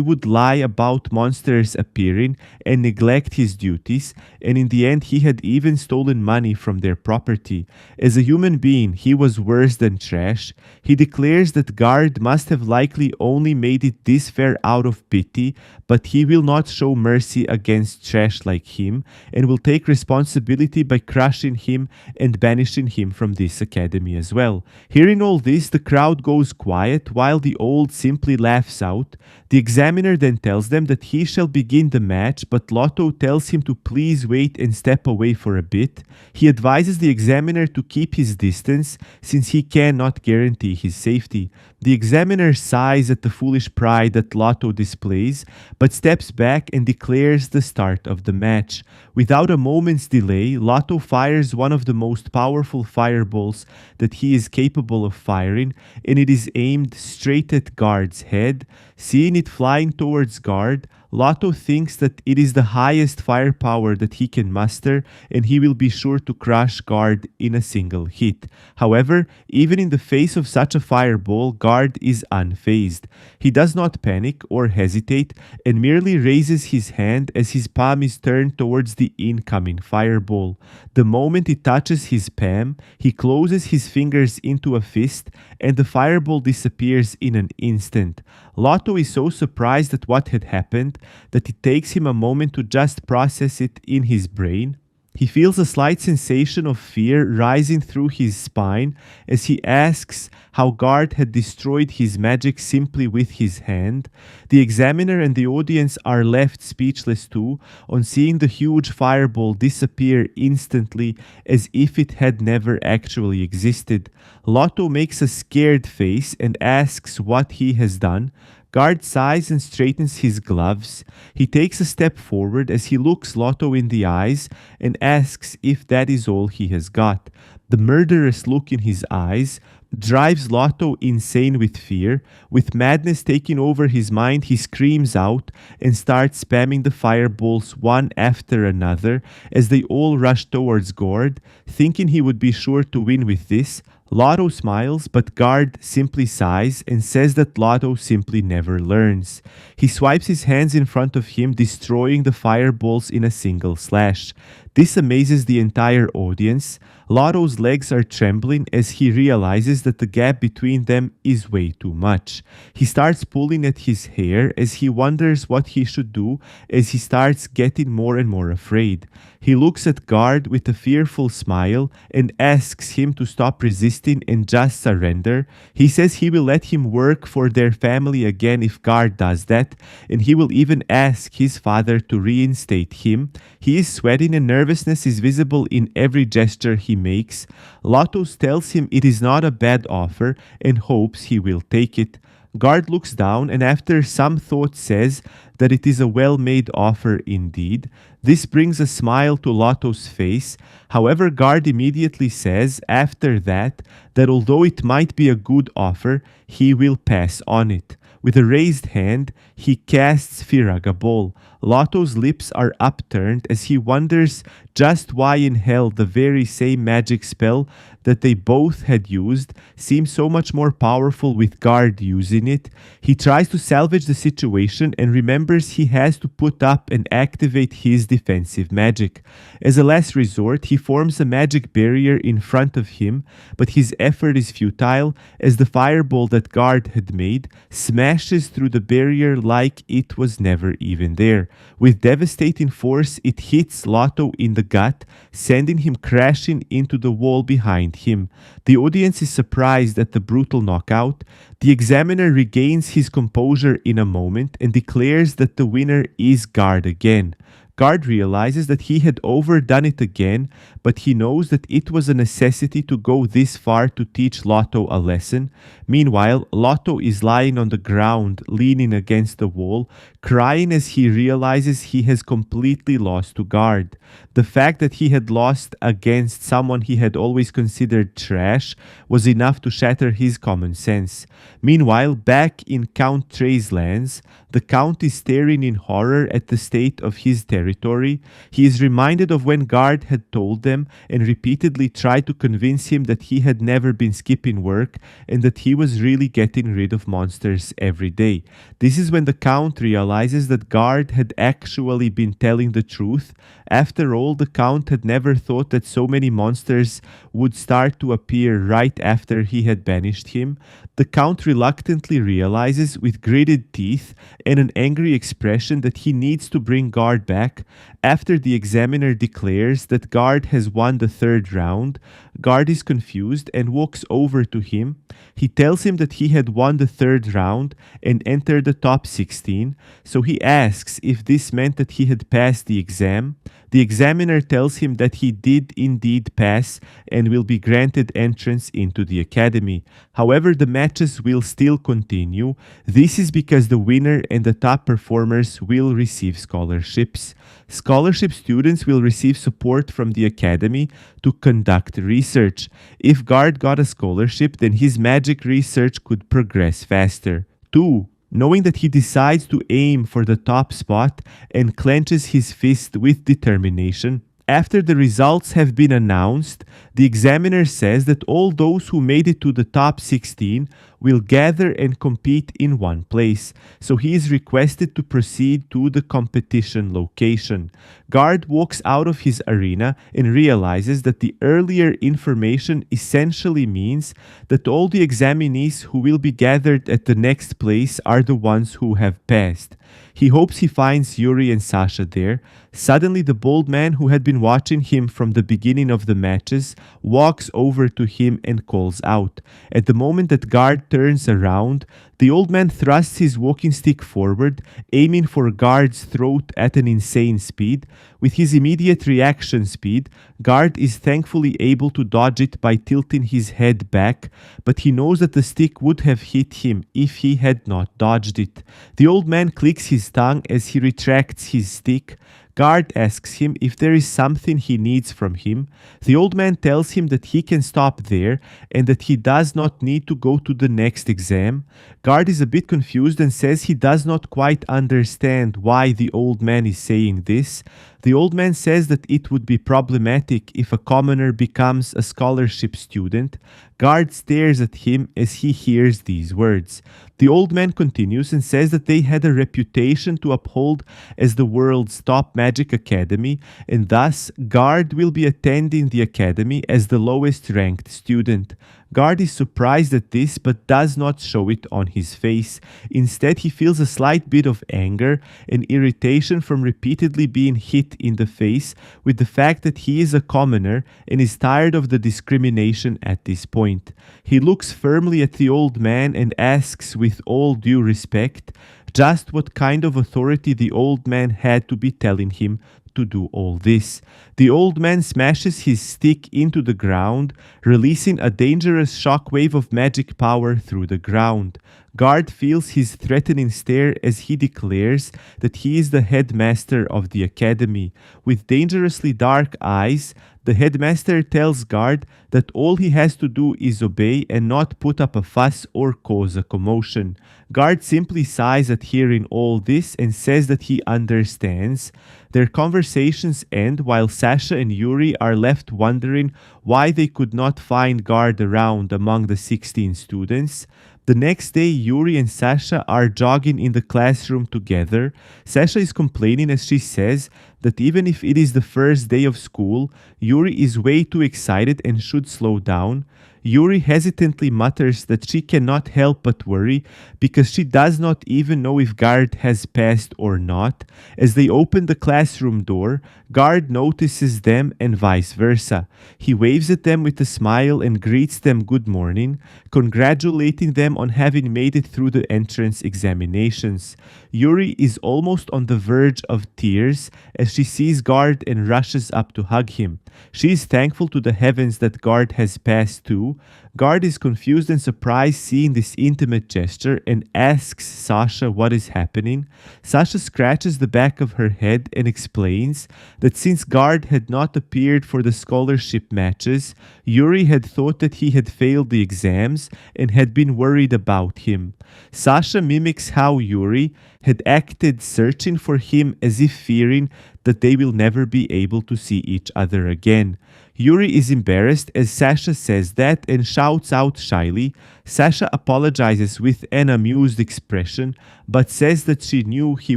would lie about monsters appearing and neglect his duties, and in the end he had even stolen money from their property. As a human being, he was worse than trash. He declares that Guard must have likely only made it this far out of pity, but he will not show mercy against trash like him, and will take responsibility by crushing him and banishing him from this academy as well. Hearing all this, the crowd goes quiet while the old simply laughs out. The examiner then tells them that he shall begin the match, but Lotto tells him to please wait and step away for a bit. He advises the examiner to keep his distance since he cannot guarantee his safety. The examiner sighs at the foolish pride that Lotto displays, but steps back and declares the start of the match. Without a moment's delay, Lotto fires one of the most powerful fireballs that he is capable of firing, and it is aimed straight at Guard's head. Seeing it flying towards Guard, Lotto thinks that it is the highest firepower that he can muster, and he will be sure to crush Guard in a single hit. However, even in the face of such a fireball, Guard is unfazed. He does not panic or hesitate, and merely raises his hand as his palm is turned towards the incoming fireball. The moment it touches his palm, he closes his fingers into a fist, and the fireball disappears in an instant. Lotto is so surprised at what had happened that it takes him a moment to just process it in his brain. He feels a slight sensation of fear rising through his spine as he asks how Guard had destroyed his magic simply with his hand. The examiner and the audience are left speechless too on seeing the huge fireball disappear instantly as if it had never actually existed. Lotto makes a scared face and asks what he has done. Guard sighs and straightens his gloves. He takes a step forward as he looks Lotto in the eyes and asks if that is all he has got. The murderous look in his eyes drives Lotto insane with fear. With madness taking over his mind, he screams out and starts spamming the fireballs one after another as they all rush towards Guard, thinking he would be sure to win with this. Lotto smiles, but Guard simply sighs and says that Lotto simply never learns. He swipes his hands in front of him, destroying the fireballs in a single slash. This amazes the entire audience. Lotto's legs are trembling as he realizes that the gap between them is way too much. He starts pulling at his hair as he wonders what he should do as he starts getting more and more afraid. He looks at Guard with a fearful smile and asks him to stop resisting and just surrender. He says he will let him work for their family again if Guard does that, and he will even ask his father to reinstate him. He is sweating and nervousness is visible in every gesture he makes. Lotus tells him it is not a bad offer and hopes he will take it. Guard looks down and after some thought says that it is a well-made offer indeed. This brings a smile to Lotto's face. However, Guard immediately says after that although it might be a good offer, he will pass on it. With a raised hand, he casts Firagabol. Lotto's lips are upturned as he wonders just why in hell the very same magic spell that they both had used seems so much more powerful with Guard using it. He tries to salvage the situation and remembers he has to put up and activate his defensive magic. As a last resort, he forms a magic barrier in front of him, but his effort is futile as the fireball that Guard had made smashes through the barrier like it was never even there. With devastating force, it hits Lotto in the gut, sending him crashing into the wall behind him. The audience is surprised at the brutal knockout. The examiner regains his composure in a moment and declares that the winner is Guard again. Guard realizes that he had overdone it again, but he knows that it was a necessity to go this far to teach Lotto a lesson. Meanwhile, Lotto is lying on the ground, leaning against the wall, crying as he realizes he has completely lost to Guard. The fact that he had lost against someone he had always considered trash was enough to shatter his common sense. Meanwhile, back in Count Trey's lands, the Count is staring in horror at the state of his territory. He is reminded of when Guard had told them and repeatedly tried to convince him that he had never been skipping work and that he was really getting rid of monsters every day. This is when the Count realizes that Guard had actually been telling the truth. After all, the Count had never thought that so many monsters would start to appear right after he had banished him. The Count reluctantly realizes with gritted teeth and an angry expression that he needs to bring Guard back. After the examiner declares that Guard has won the third round, Guard is confused and walks over to him. He tells him that he had won the third round and entered the top 16, so he asks if this meant that he had passed the exam. The examiner tells him that he did indeed pass and will be granted entrance into the academy. However, the matches will still continue. This is because the winner and the top performers will receive scholarships. Scholarship students will receive support from the academy to conduct research. If Guard got a scholarship, then his magic research could progress faster. 2. Knowing that he decides to aim for the top spot and clenches his fist with determination. After the results have been announced, the examiner says that all those who made it to the top 16 will gather and compete in one place, so he is requested to proceed to the competition location. Guard walks out of his arena and realizes that the earlier information essentially means that all the examinees who will be gathered at the next place are the ones who have passed. He hopes he finds Yuri and Sasha there. Suddenly, the bald man who had been watching him from the beginning of the matches walks over to him and calls out. At the moment that Guard turns around, the old man thrusts his walking stick forward, aiming for Guard's throat at an insane speed. With his immediate reaction speed, Guard is thankfully able to dodge it by tilting his head back, but he knows that the stick would have hit him if he had not dodged it. The old man clicks his tongue as he retracts his stick. Guard asks him if there is something he needs from him. The old man tells him that he can stop there and that he does not need to go to the next exam. Guard is a bit confused and says he does not quite understand why the old man is saying this. The old man says that it would be problematic if a commoner becomes a scholarship student. Guard stares at him as he hears these words. The old man continues and says that they had a reputation to uphold as the world's top magic academy, and thus Guard will be attending the academy as the lowest ranked student. Guard is surprised at this but does not show it on his face. Instead, he feels a slight bit of anger and irritation from repeatedly being hit in the face with the fact that he is a commoner and is tired of the discrimination at this point. He looks firmly at the old man and asks with all due respect just what kind of authority the old man had to be telling him to do all this. The old man smashes his stick into the ground, releasing a dangerous shockwave of magic power through the ground. Guard feels his threatening stare as he declares that he is the headmaster of the academy. With dangerously dark eyes, the headmaster tells Guard that all he has to do is obey and not put up a fuss or cause a commotion. Guard simply sighs at hearing all this and says that he understands. Their conversations end while Sasha and Yuri are left wondering why they could not find Guard around among the 16 students. The next day, Yuri and Sasha are jogging in the classroom together. Sasha is complaining as she says that even if it is the first day of school, Yuri is way too excited and should slow down. Yuri hesitantly mutters that she cannot help but worry because she does not even know if Guard has passed or not. As they open the classroom door, Guard notices them and vice versa. He waves at them with a smile and greets them good morning, congratulating them on having made it through the entrance examinations. Yuri is almost on the verge of tears as she sees Guard and rushes up to hug him. She is thankful to the heavens that Guard has passed too. Guard is confused and surprised seeing this intimate gesture and asks Sasha what is happening. Sasha scratches the back of her head and explains that since Guard had not appeared for the scholarship matches, Yuri had thought that he had failed the exams and had been worried about him. Sasha mimics how Yuri had acted, searching for him as if fearing that they will never be able to see each other again. Yuri is embarrassed as Sasha says that and shouts out shyly. Sasha apologizes with an amused expression, but says that she knew he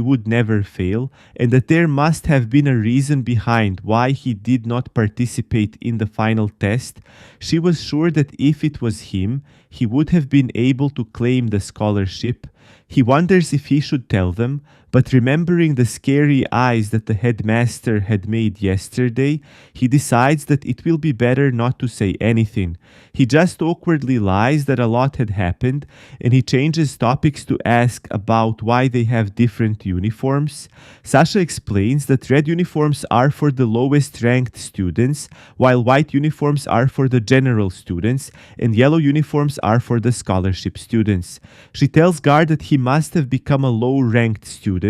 would never fail and that there must have been a reason behind why he did not participate in the final test. She was sure that if it was him, he would have been able to claim the scholarship. He wonders if he should tell them, but remembering the scary eyes that the headmaster had made yesterday, he decides that it will be better not to say anything. He just awkwardly lies that a lot had happened, and he changes topics to ask about why they have different uniforms. Sasha explains that red uniforms are for the lowest ranked students, while white uniforms are for the general students, and yellow uniforms are for the scholarship students. She tells Guard that he must have become a low-ranked student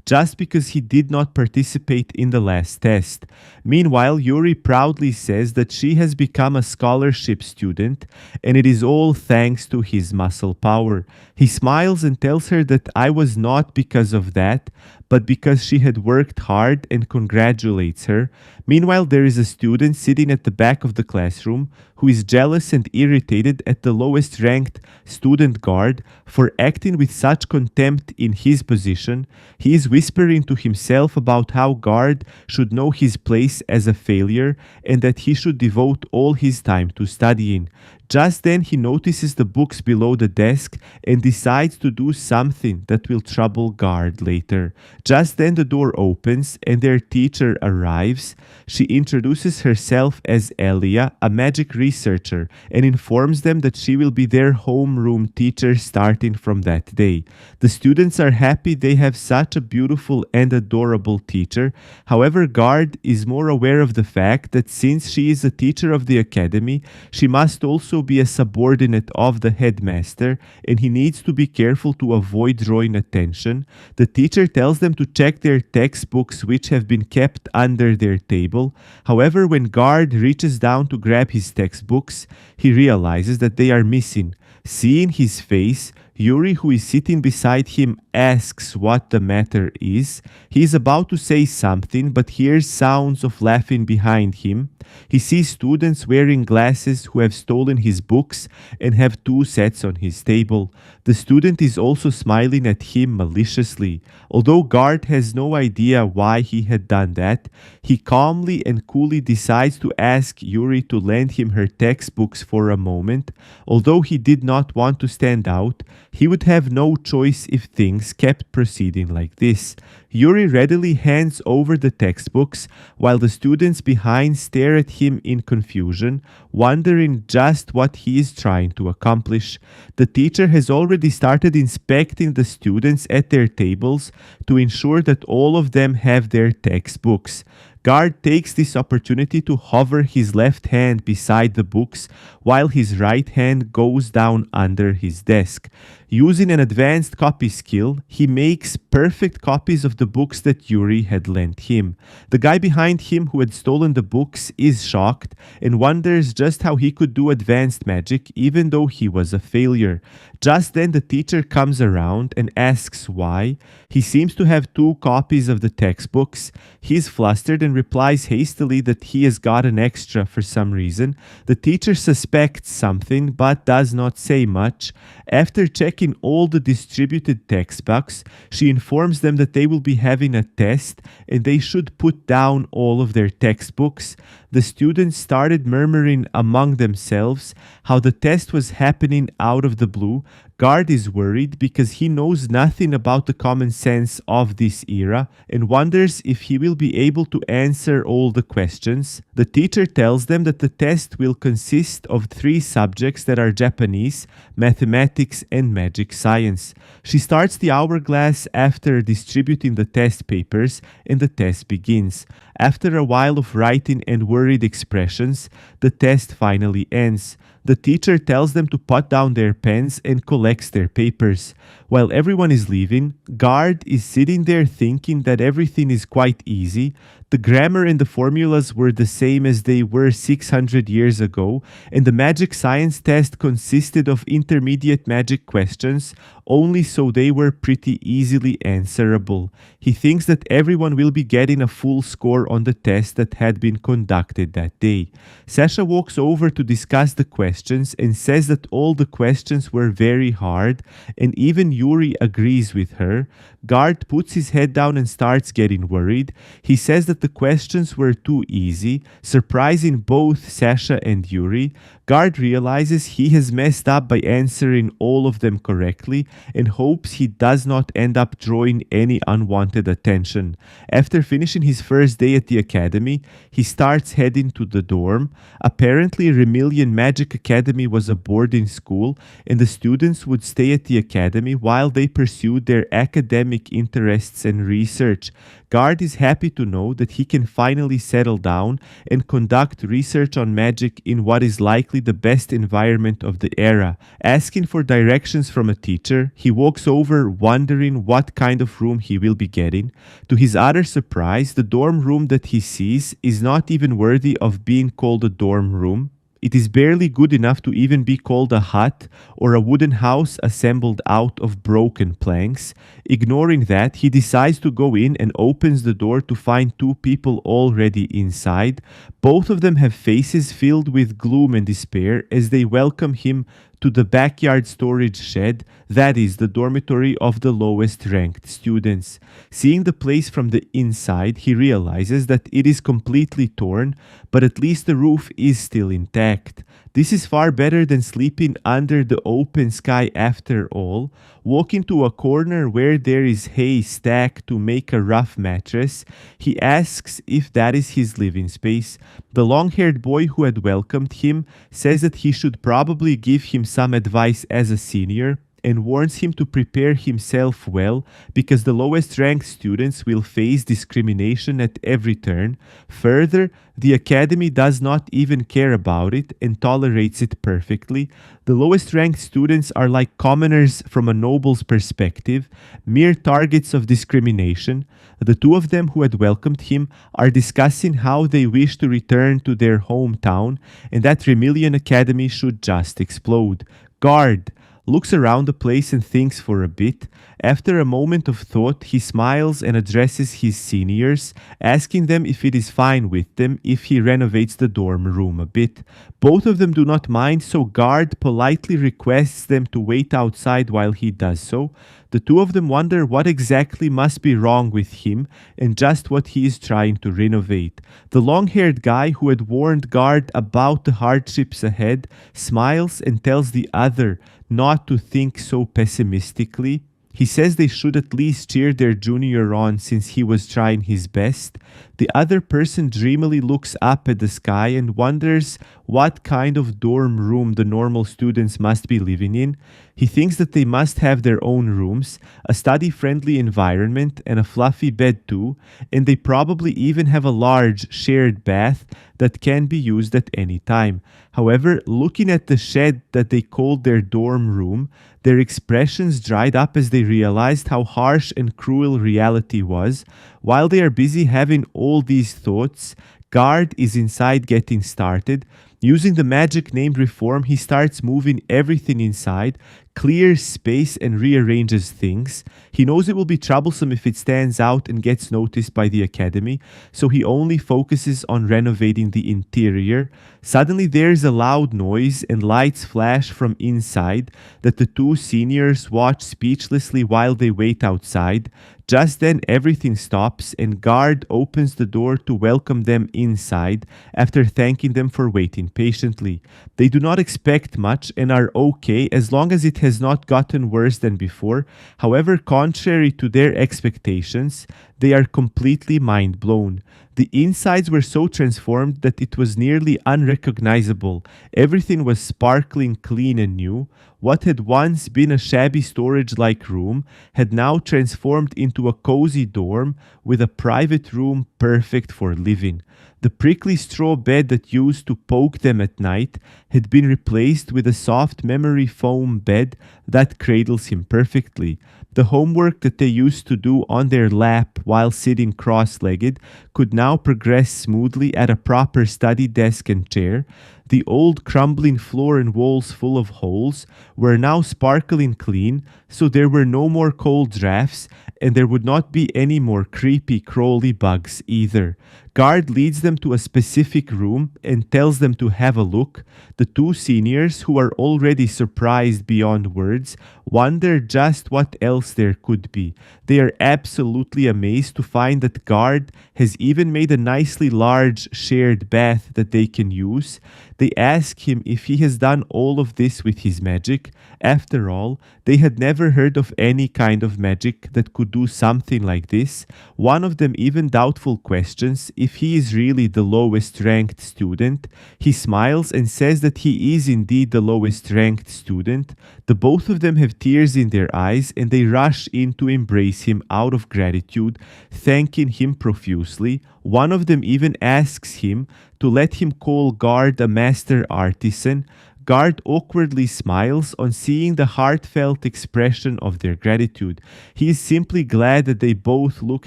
just because he did not participate in the last test. Meanwhile, Yuri proudly says that she has become a scholarship student, and it is all thanks to his muscle power. He smiles and tells her that I was not because of that, but because she had worked hard, and congratulates her. Meanwhile, there is a student sitting at the back of the classroom who is jealous and irritated at the lowest ranked student Guard for acting with such contempt in his position. He is whispering to himself about how Guard should know his place as a failure and that he should devote all his time to studying. Just then he notices the books below the desk and decides to do something that will trouble Guard later. Just then the door opens and their teacher arrives. She introduces herself as Elia, a magic researcher, and informs them that she will be their homeroom teacher starting from that day. The students are happy they have such a beautiful and adorable teacher. However, Guard is more aware of the fact that since she is a teacher of the academy, she must also be a subordinate of the headmaster, and he needs to be careful to avoid drawing attention. The teacher tells them to check their textbooks, which have been kept under their table. However, when Guard reaches down to grab his textbooks, he realizes that they are missing. Seeing his face, Yuri, who is sitting beside him, asks what the matter is. He is about to say something, but hears sounds of laughing behind him. He sees students wearing glasses who have stolen his books and have two sets on his table. The student is also smiling at him maliciously. Although Guard has no idea why he had done that, he calmly and coolly decides to ask Yuri to lend him her textbooks for a moment. Although he did not want to stand out, he would have no choice if things kept proceeding like this. Yuri readily hands over the textbooks while the students behind stare at him in confusion, wondering just what he is trying to accomplish. The teacher has already started inspecting the students at their tables to ensure that all of them have their textbooks. Guard takes this opportunity to hover his left hand beside the books while his right hand goes down under his desk. Using an advanced copy skill, he makes perfect copies of the books that Yuri had lent him. The guy behind him who had stolen the books is shocked and wonders just how he could do advanced magic even though he was a failure. Just then the teacher comes around and asks why. He seems to have two copies of the textbooks. He is flustered and replies hastily that he has got an extra for some reason. The teacher suspects something but does not say much. After checking all the distributed textbooks, she informs them that they will be having a test and they should put down all of their textbooks. The students started murmuring among themselves how the test was happening out of the blue. Guard is worried because he knows nothing about the common sense of this era and wonders if he will be able to answer all the questions. The teacher tells them that the test will consist of three subjects that are Japanese, mathematics, and magic science. She starts the hourglass after distributing the test papers and the test begins. After a while of writing and worried expressions, the test finally ends. The teacher tells them to put down their pens and collects their papers. While everyone is leaving, Guard is sitting there thinking that everything is quite easy. The grammar and the formulas were the same as they were 600 years ago, and the magic science test consisted of intermediate magic questions, only so they were pretty easily answerable. He thinks that everyone will be getting a full score on the test that had been conducted that day. Sasha walks over to discuss the questions and says that all the questions were very hard, and even Yuri agrees with her. Guard puts his head down and starts getting worried. He says that the questions were too easy, surprising both Sasha and Yuri. Guard realizes he has messed up by answering all of them correctly and hopes he does not end up drawing any unwanted attention. After finishing his first day at the academy, he starts heading to the dorm. Apparently, Remillion Magic Academy was a boarding school, and the students would stay at the academy while they pursued their academic interests and research. Guard is happy to know that he can finally settle down and conduct research on magic in what is likely the best environment of the era. Asking for directions from a teacher, he walks over wondering what kind of room he will be getting. To his utter surprise, the dorm room that he sees is not even worthy of being called a dorm room. It is barely good enough to even be called a hut or a wooden house assembled out of broken planks. Ignoring that, he decides to go in and opens the door to find two people already inside. Both of them have faces filled with gloom and despair as they welcome him to the backyard storage shed, that is the dormitory of the lowest ranked students. Seeing the place from the inside, he realizes that it is completely torn, but at least the roof is still intact. This is far better than sleeping under the open sky after all. Walking to a corner where there is hay stacked to make a rough mattress, he asks if that is his living space. The long-haired boy who had welcomed him says that he should probably give him some advice as a senior, and warns him to prepare himself well because the lowest ranked students will face discrimination at every turn. Further, the academy does not even care about it and tolerates it perfectly. The lowest ranked students are like commoners from a noble's perspective, mere targets of discrimination. The two of them who had welcomed him are discussing how they wish to return to their hometown and that Remillion Academy should just explode. Guard, looks around the place and thinks for a bit. After a moment of thought, he smiles and addresses his seniors, asking them if it is fine with them if he renovates the dorm room a bit. Both of them do not mind, so Guard politely requests them to wait outside while he does so. The two of them wonder what exactly must be wrong with him and just what he is trying to renovate. The long-haired guy who had warned Guard about the hardships ahead smiles and tells the other not to think so pessimistically. He says they should at least cheer their junior on since he was trying his best. The other person dreamily looks up at the sky and wonders what kind of dorm room the normal students must be living in. He thinks that they must have their own rooms, a study-friendly environment, and a fluffy bed too, and they probably even have a large shared bath that can be used at any time. However, looking at the shed that they called their dorm room, their expressions dried up as they realized how harsh and cruel reality was. While they are busy having all these thoughts, Guard is inside getting started. Using the magic named Reform, he starts moving everything inside, clears space and rearranges things. He knows it will be troublesome if it stands out and gets noticed by the academy, so he only focuses on renovating the interior. Suddenly there's a loud noise and lights flash from inside that the two seniors watch speechlessly while they wait outside. Just then everything stops and Guard opens the door to welcome them inside after thanking them for waiting patiently. They do not expect much and are okay as long as it has not gotten worse than before. However, contrary to their expectations, they are completely mind blown. The insides were so transformed that it was nearly unrecognizable. Everything was sparkling clean and new. What had once been a shabby storage-like room had now transformed into a cozy dorm with a private room perfect for living. The prickly straw bed that used to poke them at night had been replaced with a soft memory foam bed that cradles him perfectly. The homework that they used to do on their lap while sitting cross-legged could now progress smoothly at a proper study desk and chair. The old crumbling floor and walls full of holes were now sparkling clean, so there were no more cold drafts, and there would not be any more creepy crawly bugs either. Guard leads them to a specific room and tells them to have a look. The two seniors, who are already surprised beyond words, wonder just what else there could be. They are absolutely amazed to find that Guard has even made a nicely large shared bath that they can use. They ask him if he has done all of this with his magic. After all, they had never heard of any kind of magic that could do something like this. One of them even doubtful questions if he is really the lowest ranked student. He smiles and says that he is indeed the lowest ranked student. The both of them have tears in their eyes and they rush in to embrace him out of gratitude, thanking him profusely. One of them even asks him to let him call Guard a master artisan. Guard awkwardly smiles on seeing the heartfelt expression of their gratitude. He is simply glad that they both look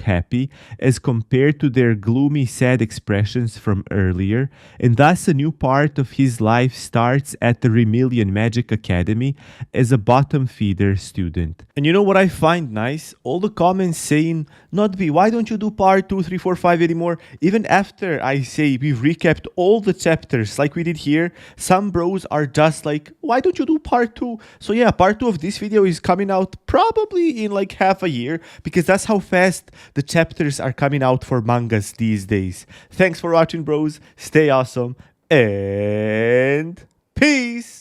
happy as compared to their gloomy, sad expressions from earlier, and thus a new part of his life starts at the Remillion Magic Academy as a bottom feeder student. And you know what I find nice? All the comments saying, "Not why don't you do part 2, 3, 4, 5 anymore?" Even after I say we've recapped all the chapters like we did here, some bros are just like, "Why don't you do part 2? So yeah, part 2 of this video is coming out probably in like half a year because that's how fast the chapters are coming out for mangas these days. Thanks for watching, bros. Stay awesome and peace.